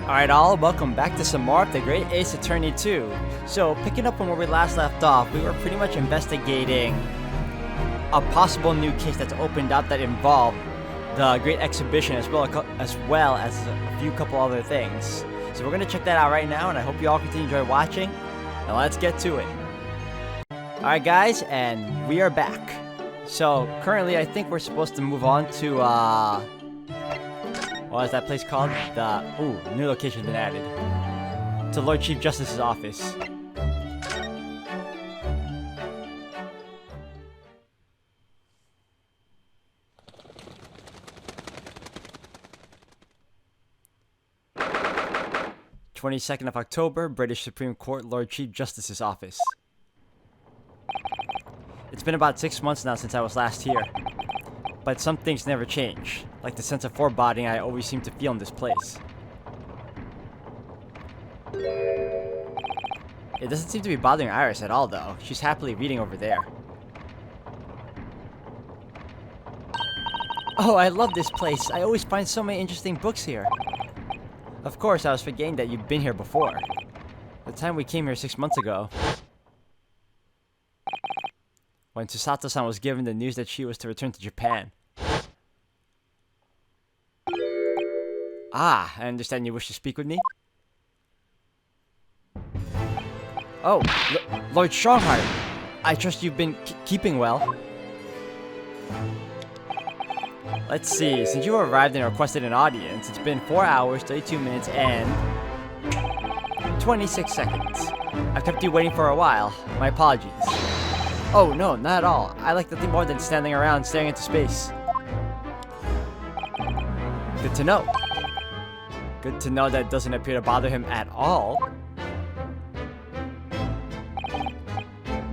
Alright all, welcome back to some more of the Great Ace Attorney 2. So, picking up on where we last left off, we were pretty much investigating a possible new case that's opened up that involved the Great Exhibition as well as a few couple other things. So we're going to check that out right now, and I hope you all continue to enjoy watching. Now let's get to it. Alright guys, and we are back. So, currently I think we're supposed to move on to, what is that place called? New location's been added. To Lord Chief Justice's office. October 22nd, British Supreme Court, Lord Chief Justice's office. It's been about 6 months now since I was last here. But some things never change, like the sense of foreboding I always seem to feel in this place. It doesn't seem to be bothering Iris at all, though. She's happily reading over there. Oh, I love this place. I always find so many interesting books here. Of course, I was forgetting that you've been here before. The time we came here 6 months ago. When Tsusato-san was given the news that she was to return to Japan. Ah, I understand you wish to speak with me? Oh, Lord Strongheart. I trust you've been keeping well. Let's see, since you arrived and requested an audience, it's been 4 hours, 32 minutes, and 26 seconds. I've kept you waiting for a while. My apologies. Oh, no, not at all. I like nothing more than standing around staring into space. Good to know. Good to know that doesn't appear to bother him at all.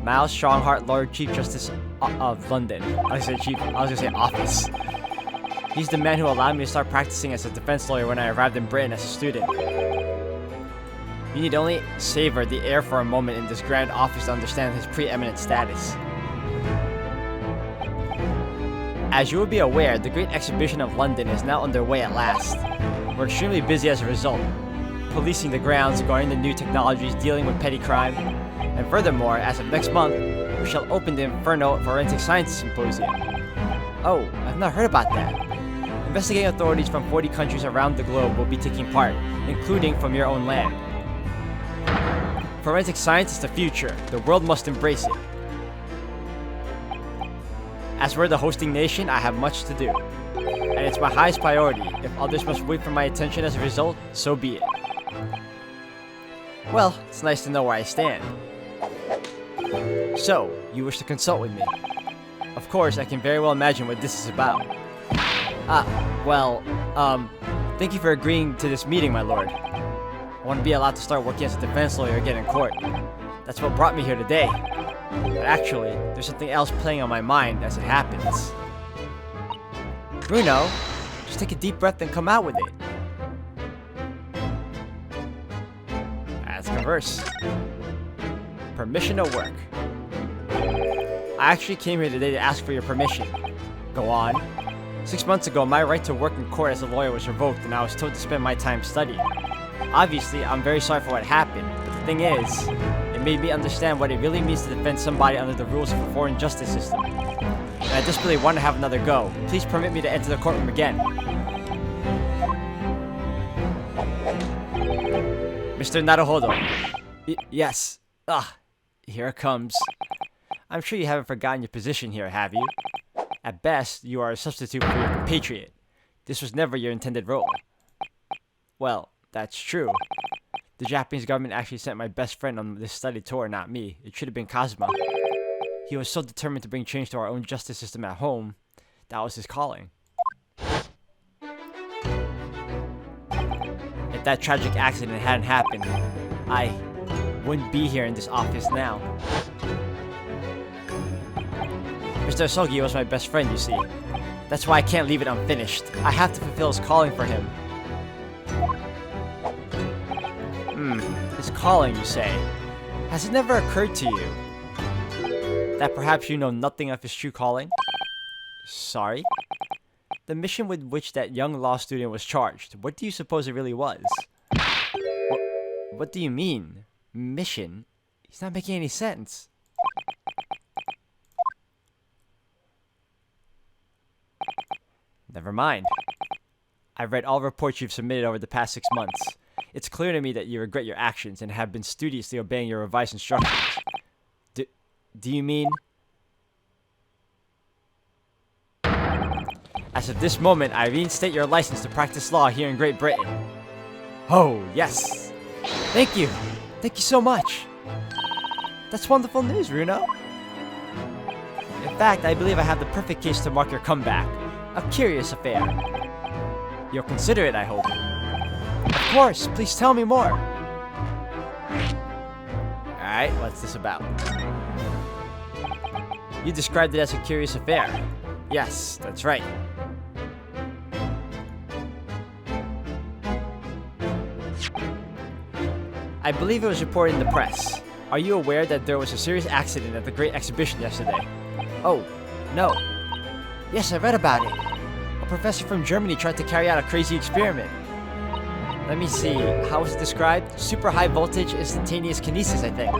Miles Strongheart, Lord Chief Justice of London. I was gonna say office. He's the man who allowed me to start practicing as a defense lawyer when I arrived in Britain as a student. You need only savor the air for a moment in this grand office to understand his preeminent status. As you will be aware, the Great Exhibition of London is now underway at last. We're extremely busy as a result, policing the grounds, guarding the new technologies, dealing with petty crime, and furthermore, as of next month, we shall open the Inferno Forensic Science Symposium. Oh, I've not heard about that. Investigating authorities from 40 countries around the globe will be taking part, including from your own land. Forensic science is the future. The world must embrace it. As we're the hosting nation, I have much to do. And it's my highest priority. If others must wait for my attention as a result, so be it. Well, it's nice to know where I stand. So, you wish to consult with me? Of course, I can very well imagine what this is about. Thank you for agreeing to this meeting, my lord. I want to be allowed to start working as a defense lawyer again in court. That's what brought me here today. But actually, there's something else playing on my mind as it happens. Bruno, just take a deep breath and come out with it. Let's converse. Permission to work. I actually came here today to ask for your permission. Go on. 6 months ago, my right to work in court as a lawyer was revoked and I was told to spend my time studying. Obviously, I'm very sorry for what happened, but the thing is, it made me understand what it really means to defend somebody under the rules of a foreign justice system. And I desperately want to have another go. Please permit me to enter the courtroom again. Mr. Naruhodo. Yes. Here it comes. I'm sure you haven't forgotten your position here, have you? At best, you are a substitute for your compatriot. This was never your intended role. Well, that's true. The Japanese government actually sent my best friend on this study tour, not me. It should have been Kazuma. He was so determined to bring change to our own justice system at home. That was his calling. If that tragic accident hadn't happened, I wouldn't be here in this office now. Mr. Asogi was my best friend, you see. That's why I can't leave it unfinished. I have to fulfill his calling for him. His calling, you say? Has it never occurred to you that perhaps you know nothing of his true calling? Sorry? The mission with which that young law student was charged, what do you suppose it really was? What do you mean? Mission? He's not making any sense. Never mind. I've read all reports you've submitted over the past 6 months. It's clear to me that you regret your actions and have been studiously obeying your revised instructions. Do you mean... As of this moment, I reinstate your license to practice law here in Great Britain. Oh, yes. Thank you. Thank you so much. That's wonderful news, Runo. In fact, I believe I have the perfect case to mark your comeback. A curious affair. You'll consider it, I hope. Of course, please tell me more. Alright, what's this about? You described it as a curious affair. Yes, that's right. I believe it was reported in the press. Are you aware that there was a serious accident at the Great Exhibition yesterday? Oh, no. Yes, I read about it. A professor from Germany tried to carry out a crazy experiment. Let me see, how was it described? Super high voltage instantaneous kinesis, I think.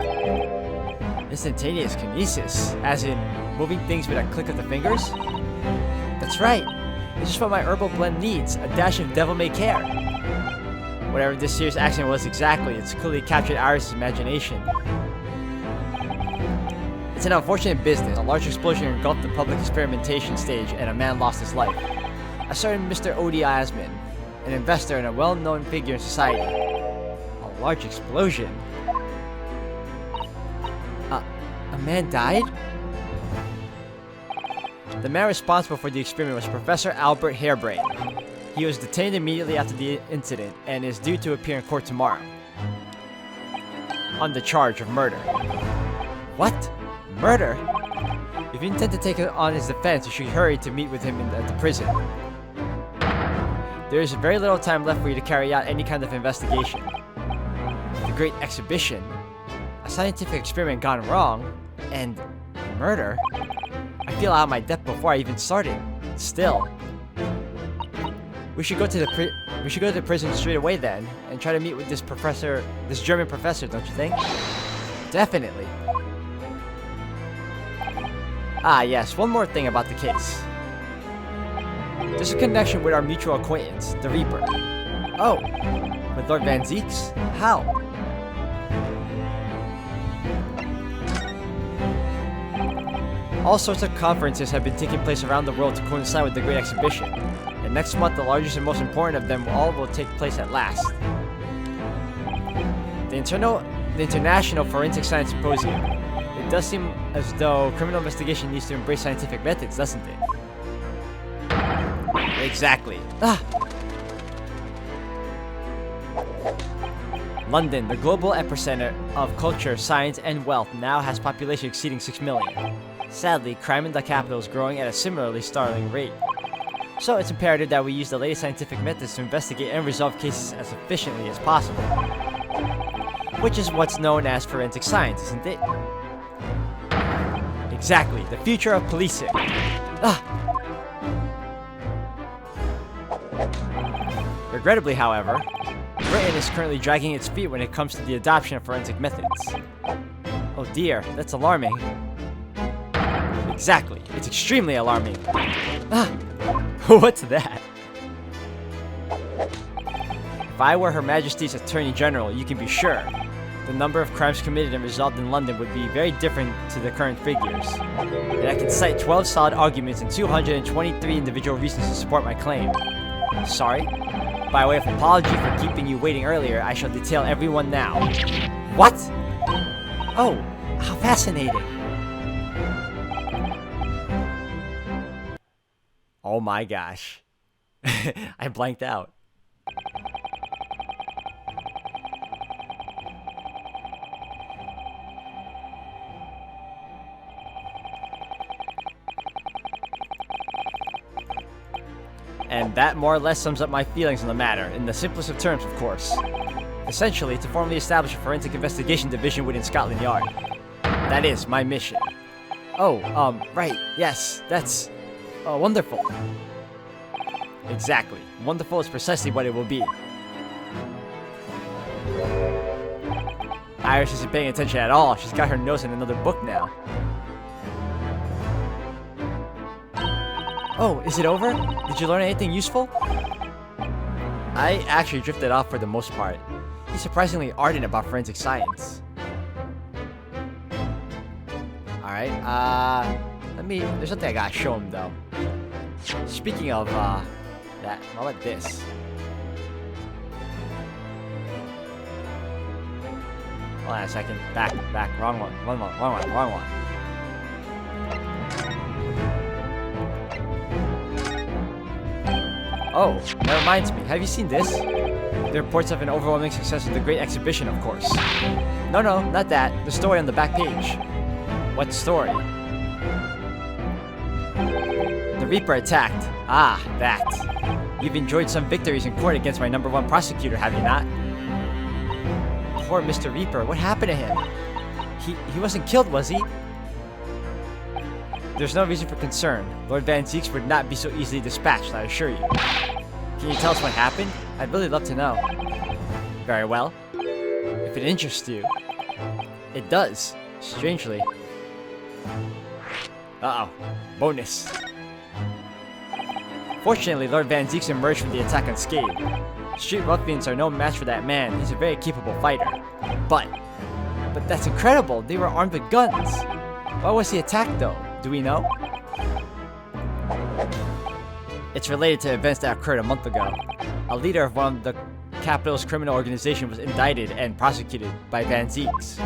Instantaneous kinesis? As in, moving things with a click of the fingers? That's right. It's just what my herbal blend needs, a dash of devil-may-care. Whatever this serious accident was exactly, it's clearly captured Iris' imagination. It's an unfortunate business. A large explosion engulfed the public experimentation stage and a man lost his life. A certain Mr. Odie Asman, an investor and a well-known figure in society. A large explosion? A man died? The man responsible for the experiment was Professor Albert Harebrayne. He was detained immediately after the incident and is due to appear in court tomorrow. On the charge of murder. What? Murder? If you intend to take on his defense, you should hurry to meet with him at the prison. There is very little time left for you to carry out any kind of investigation. The Great Exhibition? A scientific experiment gone wrong? And murder? I feel out of my depth before I even started. Still. We should go to the prison straight away then, and try to meet with this German professor, don't you think? Definitely. Ah, yes, one more thing about the case. There's a connection with our mutual acquaintance, the Reaper. Oh, with Lord Van Zeeks? How? All sorts of conferences have been taking place around the world to coincide with the Great Exhibition. And next month, the largest and most important of them all will take place at last. The International Forensic Science Symposium. It does seem as though criminal investigation needs to embrace scientific methods, doesn't it? Exactly. London, the global epicenter of culture, science, and wealth, now has population exceeding 6 million. Sadly, crime in the capital is growing at a similarly startling rate. So it's imperative that we use the latest scientific methods to investigate and resolve cases as efficiently as possible. Which is what's known as forensic science, isn't it? Exactly, the future of policing. Regrettably, however, Britain is currently dragging its feet when it comes to the adoption of forensic methods. Oh dear, that's alarming. Exactly, it's extremely alarming. What's that? If I were Her Majesty's Attorney General, you can be sure the number of crimes committed and resolved in London would be very different to the current figures. And I can cite 12 solid arguments and 223 individual reasons to support my claim. Sorry? By way of apology for keeping you waiting earlier, I shall detail everyone now. What? Oh, how fascinating. Oh my gosh. I blanked out. And that more or less sums up my feelings on the matter, in the simplest of terms, of course. Essentially, to formally establish a forensic investigation division within Scotland Yard. That is my mission. Oh, right, yes, that's... wonderful. Exactly. Wonderful is precisely what it will be. Iris isn't paying attention at all. She's got her nose in another book now. Oh, is it over? Did you learn anything useful? I actually drifted off for the most part. He's surprisingly ardent about forensic science. Alright, there's something I gotta show him though. Speaking of, that, how about this? Hold on a second. Back. Wrong one. Wrong one. Oh, that reminds me. Have you seen this? The reports of an overwhelming success of the Great Exhibition, of course. No, not that. The story on the back page. What story? The Reaper attacked. Ah, that. You've enjoyed some victories in court against my #1 prosecutor, have you not? Poor Mr. Reaper, what happened to him? He wasn't killed, was he? There's no reason for concern. Lord Van Zieks would not be so easily dispatched, I assure you. Can you tell us what happened? I'd really love to know. Very well. If it interests you. It does, strangely. Uh-oh. Bonus. Fortunately, Lord Van Zieks emerged from the attack unscathed. Street ruffians are no match for that man. He's a very capable fighter. But that's incredible. They were armed with guns. Why was he attacked, though? Do we know? It's related to events that occurred a month ago. A leader of one of the capital's criminal organization was indicted and prosecuted by Van Zieks.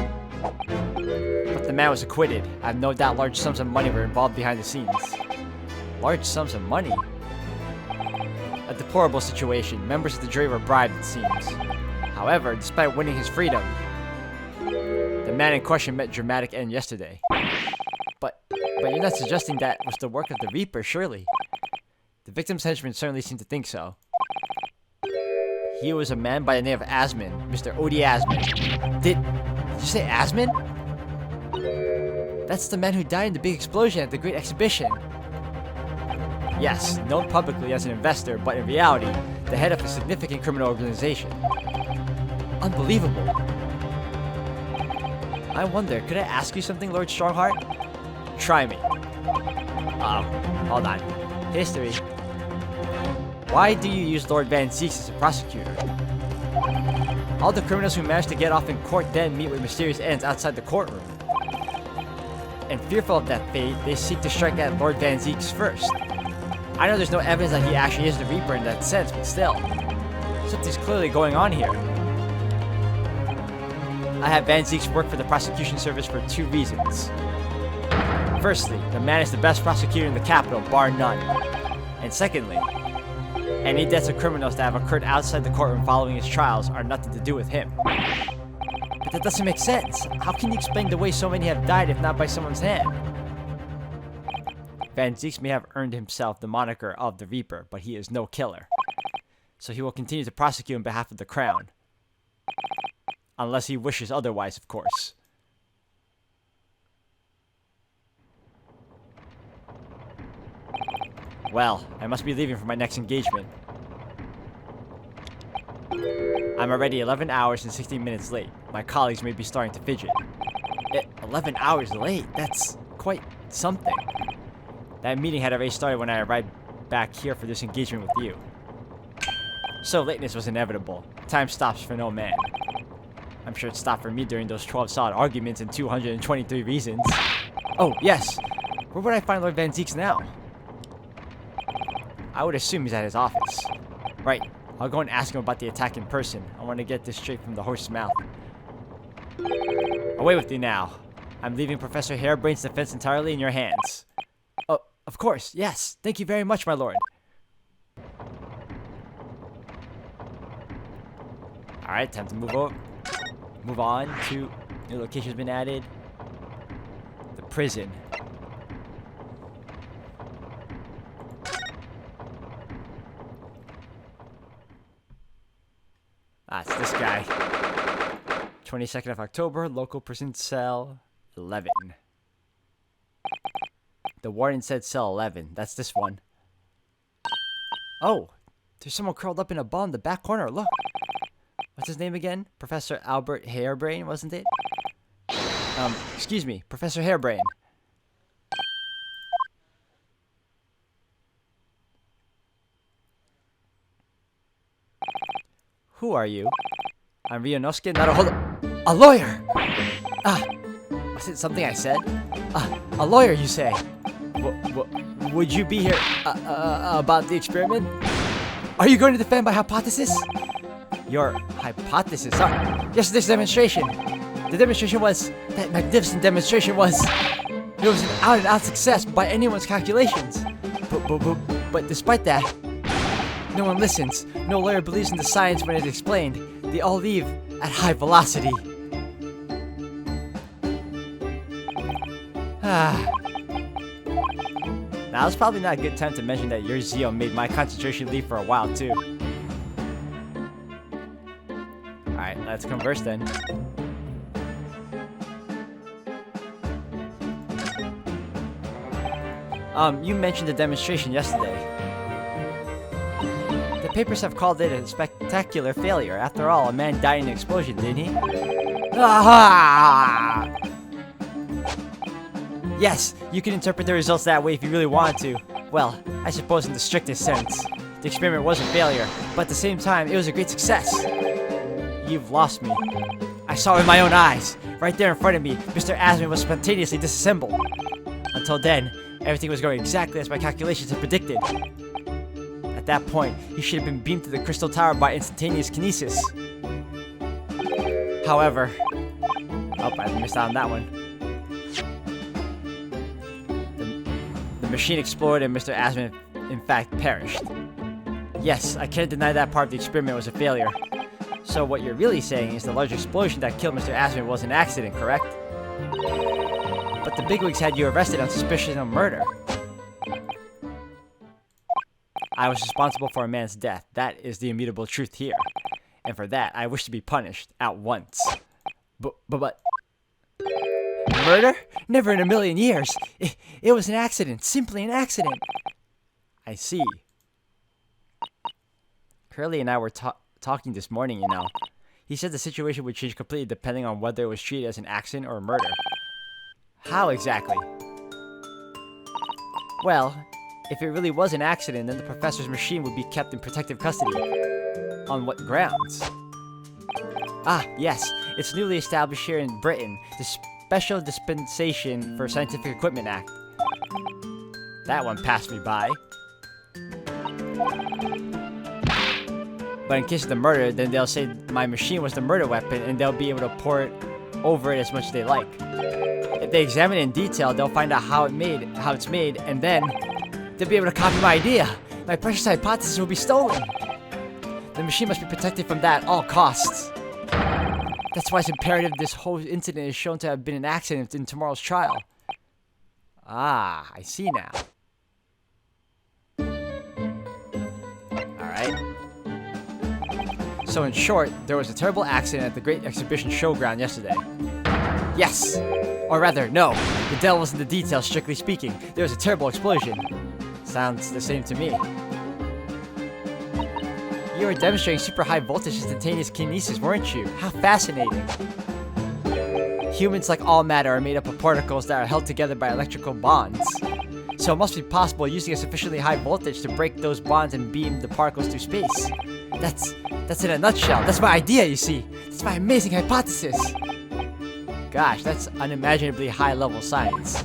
But the man was acquitted. I have no doubt large sums of money were involved behind the scenes. Large sums of money? A deplorable situation. Members of the jury were bribed, it seems. However, despite winning his freedom, the man in question met a dramatic end yesterday. But you're not suggesting that was the work of the Reaper, surely? The victim's henchmen certainly seem to think so. He was a man by the name of Asman, Mr. Odie Asman. Did you say Asman? That's the man who died in the big explosion at the Great Exhibition. Yes, known publicly as an investor, but in reality, the head of a significant criminal organization. Unbelievable. I wonder, could I ask you something, Lord Strongheart? Try me. Hold on. History. Why do you use Lord Van Zieks as a prosecutor? All the criminals who manage to get off in court then meet with mysterious ends outside the courtroom. And fearful of that fate, they seek to strike at Lord Van Zieks first. I know there's no evidence that he actually is the Reaper in that sense, but still. Something's clearly going on here. I have Van Zieks work for the prosecution service for 2 reasons. Firstly, the man is the best prosecutor in the capital, bar none. And secondly, any deaths of criminals that have occurred outside the courtroom following his trials are nothing to do with him. But that doesn't make sense. How can you explain the way so many have died if not by someone's hand? Van Zieks may have earned himself the moniker of the Reaper, but he is no killer. So he will continue to prosecute on behalf of the crown. Unless he wishes otherwise, of course. Well, I must be leaving for my next engagement. I'm already 11 hours and 16 minutes late. My colleagues may be starting to fidget. 11 hours late? That's quite something. That meeting had already started when I arrived back here for this engagement with you. So lateness was inevitable. Time stops for no man. I'm sure it stopped for me during those 12 solid arguments and 223 reasons. Oh, yes! Where would I find Lord Van Zieks now? I would assume he's at his office. Right. I'll go and ask him about the attack in person. I want to get this straight from the horse's mouth. Away with you now. I'm leaving Professor Harebrayne's defense entirely in your hands. Oh, of course. Yes. Thank you very much, my lord. Alright, time to move on to new location's been added. The prison. It's this guy. 22nd of October, local prison cell 11. The warden said cell 11. That's this one. Oh, there's someone curled up in a ball in the back corner. Look. What's his name again? Professor Albert Harebrayne, wasn't it? Excuse me, Professor Harebrayne. Who are you? I'm Ryunosuke, not a lawyer! Was it something I said? A lawyer, you say? Would you be here, about the experiment? Are you going to defend my hypothesis? Your hypothesis? Yesterday's demonstration. The demonstration was, that magnificent demonstration was, it was an out-and-out success by anyone's calculations. But despite that, no one listens. No lawyer believes in the science when it's explained. They all leave at high velocity. Now, it's probably not a good time to mention that your zeal made my concentration leave for a while, too. Alright, let's converse then. You mentioned the demonstration yesterday. The papers have called it a spectacular failure. After all, a man died in an explosion, didn't he? Ah! Yes, you can interpret the results that way if you really want to. Well, I suppose in the strictest sense. The experiment was a failure, but at the same time, it was a great success. You've lost me. I saw it with my own eyes. Right there in front of me, Mr. Asman was spontaneously disassembled. Until then, everything was going exactly as my calculations had predicted. At that point, he should have been beamed to the Crystal Tower by instantaneous kinesis. However... Oh, I missed out on that one. The machine exploded and Mr. Asman, in fact, perished. Yes, I can't deny that part of the experiment was a failure. So what you're really saying is the large explosion that killed Mr. Asman was an accident, correct? But the bigwigs had you arrested on suspicion of murder. I was responsible for a man's death. That is the immutable truth here. And for that, I wish to be punished at once. But... Murder? Never in a million years. It was an accident. Simply an accident. I see. Curly and I were talking this morning, you know. He said the situation would change completely depending on whether it was treated as an accident or a murder. How exactly? Well, if it really was an accident, then the professor's machine would be kept in protective custody. On what grounds? Ah, yes. It's newly established here in Britain. The Special Dispensation for Scientific Equipment Act. That one passed me by. But in case of the murder, then they'll say my machine was the murder weapon and they'll be able to pour it over it as much as they like. If they examine it in detail, they'll find out how it's made, and then they'll be able to copy my idea. My precious hypothesis will be stolen. The machine must be protected from that at all costs. That's why it's imperative this whole incident is shown to have been an accident in tomorrow's trial. Ah, I see now. Alright. So in short, there was a terrible accident at the Great Exhibition Showground yesterday. Yes! Or rather, no. The devil was in the details, strictly speaking. There was a terrible explosion. Sounds the same to me. You were demonstrating super high voltage instantaneous kinesis, weren't you? How fascinating. Humans, like all matter, are made up of particles that are held together by electrical bonds. So it must be possible using a sufficiently high voltage to break those bonds and beam the particles through space. That's in a nutshell. That's my idea, you see. That's my amazing hypothesis. Gosh, that's unimaginably high-level science.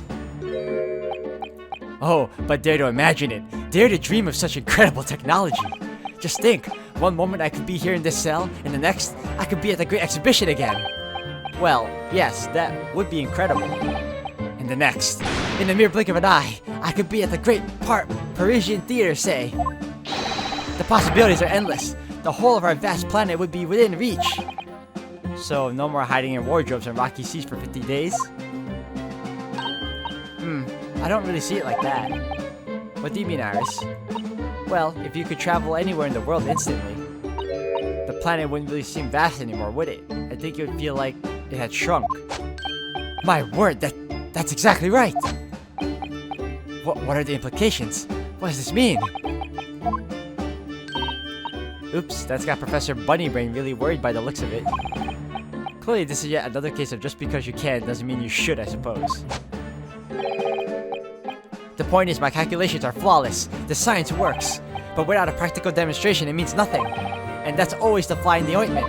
Oh, but dare to imagine it. Dare to dream of such incredible technology. Just think, one moment I could be here in this cell, and the next, I could be at the Great Exhibition again. Well, yes, that would be incredible. And the next, in the mere blink of an eye, I could be at the Great Parisian Theater, say. The possibilities are endless. The whole of our vast planet would be within reach. So, no more hiding in wardrobes and rocky seas for 50 days? I don't really see it like that. What do you mean, Iris? Well, if you could travel anywhere in the world instantly, the planet wouldn't really seem vast anymore, would it? I think it would feel like it had shrunk. My word, that's exactly right! What are the implications? What does this mean? Oops, that's got Professor Bunnybrain really worried by the looks of it. Clearly, this is yet another case of just because you can doesn't mean you should, I suppose. The point is, my calculations are flawless. The science works. But without a practical demonstration, it means nothing. And that's always the fly in the ointment.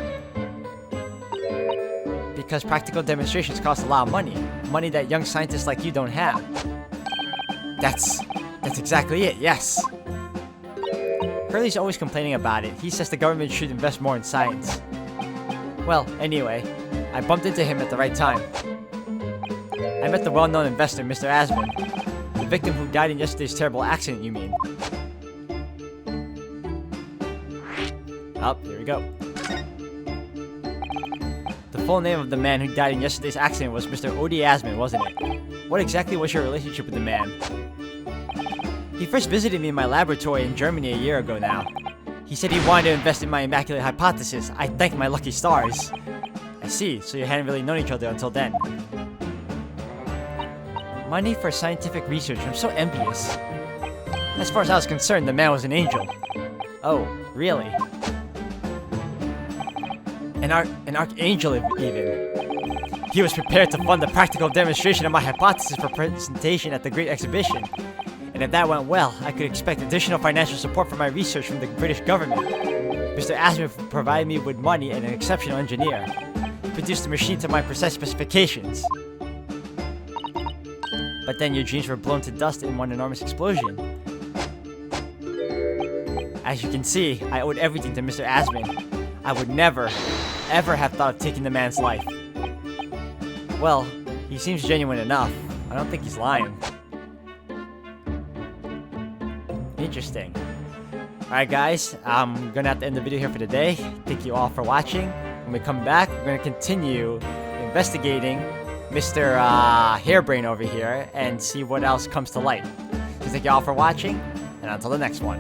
Because practical demonstrations cost a lot of money. Money that young scientists like you don't have. That's exactly it, yes. Hurley's always complaining about it. He says the government should invest more in science. Well, anyway, I bumped into him at the right time. I met the well-known investor, Mr. Asman. The victim who died in yesterday's terrible accident, you mean? Oh, here we go. The full name of the man who died in yesterday's accident was Mr. Odie Asman, wasn't it? What exactly was your relationship with the man? He first visited me in my laboratory in Germany a year ago now. He said he wanted to invest in my immaculate hypothesis. I thanked my lucky stars. I see, so you hadn't really known each other until then. Money for scientific research, I'm so envious. As far as I was concerned, the man was an angel. Oh, really? An archangel even. He was prepared to fund the practical demonstration of my hypothesis for presentation at the Great Exhibition. And if that went well, I could expect additional financial support for my research from the British government. Mr. Asman provided me with money and an exceptional engineer. He produced the machine to my precise specifications. But then your dreams were blown to dust in one enormous explosion. As you can see, I owed everything to Mr. Asman. I would never, ever have thought of taking the man's life. Well, he seems genuine enough. I don't think he's lying. Interesting. Alright guys, I'm gonna have to end the video here for today. Thank you all for watching. When we come back, we're gonna continue investigating Mr. Harebrayne over here and see what else comes to light. So thank you all for watching, and until the next one.